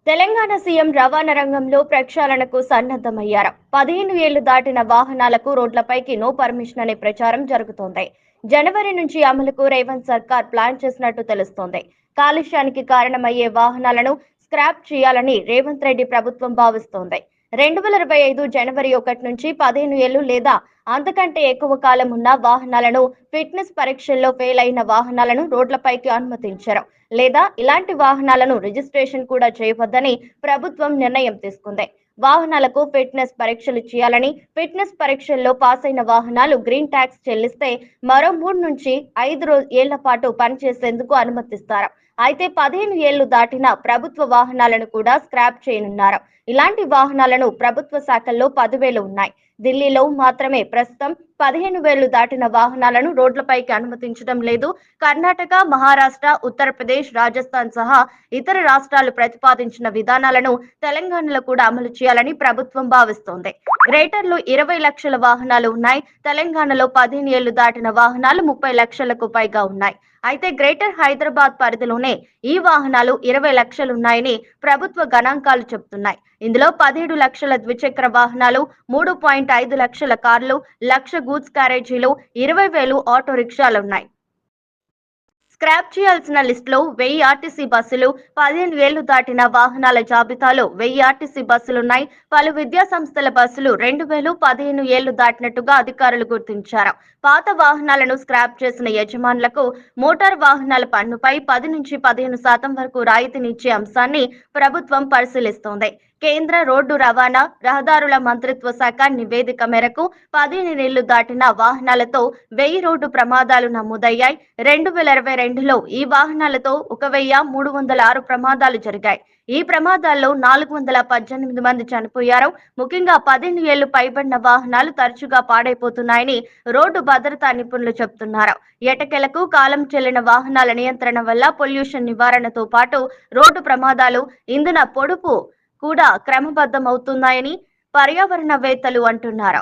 Telangana CM రవాణా రంగంలో ప్రక్షాళనకు సన్నద్ధమయ్యారు. 15 ఏళ్లు దాటిన వాహనాలకు రోడ్లపైకి నో పర్మిషన్ అనే ప్రచారం జరుగుతోంది. జనవరి నుంచి అమలుకు రేవంత్ సర్కార్ ప్లాన్ చేసినట్టు తెలుస్తోంది. కాలుష్యానికి కారణమయ్యే వాహనాలను స్క్రాప్ చేయాలని రేవంత్ రెడ్డి ప్రభుత్వం భావిస్తోంది. 2025 జనవరి 1 నుంచి 15 ఏళ్లు లేదా అంతకంటే ఎక్కువ కాలం ఉన్న వాహనాలను, ఫిట్నెస్ పరీక్షల్లో ఫెయిల్ అయిన వాహనాలను రోడ్లపైకి అనుమతించారు. లేదా ఇలాంటి వాహనాలను రిజిస్ట్రేషన్ కూడా చేయవద్దని ప్రభుత్వం నిర్ణయం తీసుకుంది. వాహనాలకు ఫిట్నెస్ పరీక్షలు చేయాలని, ఫిట్నెస్ పరీక్షల్లో పాస్ అయిన వాహనాలు గ్రీన్ ట్యాక్స్ చెల్లిస్తే మరో 3 నుంచి 5 ఏళ్ల పాటు పనిచేసేందుకు అనుమతిస్తారు. అయితే 15 ఏళ్లు దాటిన ప్రభుత్వ వాహనాలను కూడా స్క్రాప్ చేయనున్నారు. ఇలాంటి వాహనాలను ప్రభుత్వ శాఖల్లో 10,000 ఉన్నాయి. ఢిల్లీలో మాత్రమే ప్రస్తుతం 15,000 దాటిన వాహనాలను రోడ్లపైకి అనుమతించడం లేదు. కర్ణాటక, మహారాష్ట్ర, ఉత్తరప్రదేశ్, రాజస్థాన్ సహా ఇతర రాష్ట్రాలు ప్రతిపాదించిన విధానాలను తెలంగాణలో కూడా అమలు చేయాలని ప్రభుత్వం భావిస్తోంది. గ్రేటర్లో 20 లక్షల వాహనాలు ఉన్నాయి. తెలంగాణలో 15 ఏళ్లు దాటిన వాహనాలు 30 లక్షలకు పైగా ఉన్నాయి. అయితే గ్రేటర్ హైదరాబాద్ పరిధిలోనే ఈ వాహనాలు 20 లక్షలున్నాయని ప్రభుత్వ గణాంకాలు చెబుతున్నాయి. ఇందులో 17 లక్షల ద్విచక్ర వాహనాలు, 3.5 లక్షల కార్లు, 1,00,000 గూడ్స్ క్యారేజీలు, 20,000 ఆటో రిక్షాలున్నాయి. స్క్రాప్ చేయాల్సిన లిస్టులో 1000 ఆర్టీసీ బస్సులు, 15 ఏళ్లు దాటిన వాహనాల జాబితాలో 1000 ఆర్టీసీ బస్సులున్నాయి. పలు విద్యా సంస్థల బస్సులు 2000, 15 ఏళ్లు దాటినట్టుగా అధికారులు గుర్తించారు. పాత వాహనాలను స్క్రాప్ చేసిన యజమానులకు మోటార్ వాహనాల పన్నుపై 10 నుంచి 15% వరకు రాయితీనిచ్చే అంశాన్ని ప్రభుత్వం పరిశీలిస్తోంది. కేంద్ర రోడ్డు రవాణా, రహదారుల మంత్రిత్వ శాఖ నివేదిక మేరకు 15 ఏళ్లు దాటిన వాహనాలతో 1000 రోడ్డు ప్రమాదాలు నమోదయ్యాయి. 2022లో ఈ వాహనాలతో 1,306 ప్రమాదాలు జరిగాయి. ఈ ప్రమాదాల్లో 418 మంది చనిపోయారు. ముఖ్యంగా 15 ఏళ్లు పైబడిన వాహనాలు తరచుగా పాడైపోతున్నాయని రోడ్డు భద్రతా నిపుణులు చెబుతున్నారు. ఎటకెలకు కాలం చెల్లిన వాహనాల నియంత్రణ వల్ల పొల్యూషన్ నివారణతో పాటు రోడ్డు ప్రమాదాలు, ఇంధన పొదుపు కూడా క్రమబద్ధమవుతున్నాయని పర్యావరణవేత్తలు అంటున్నారు.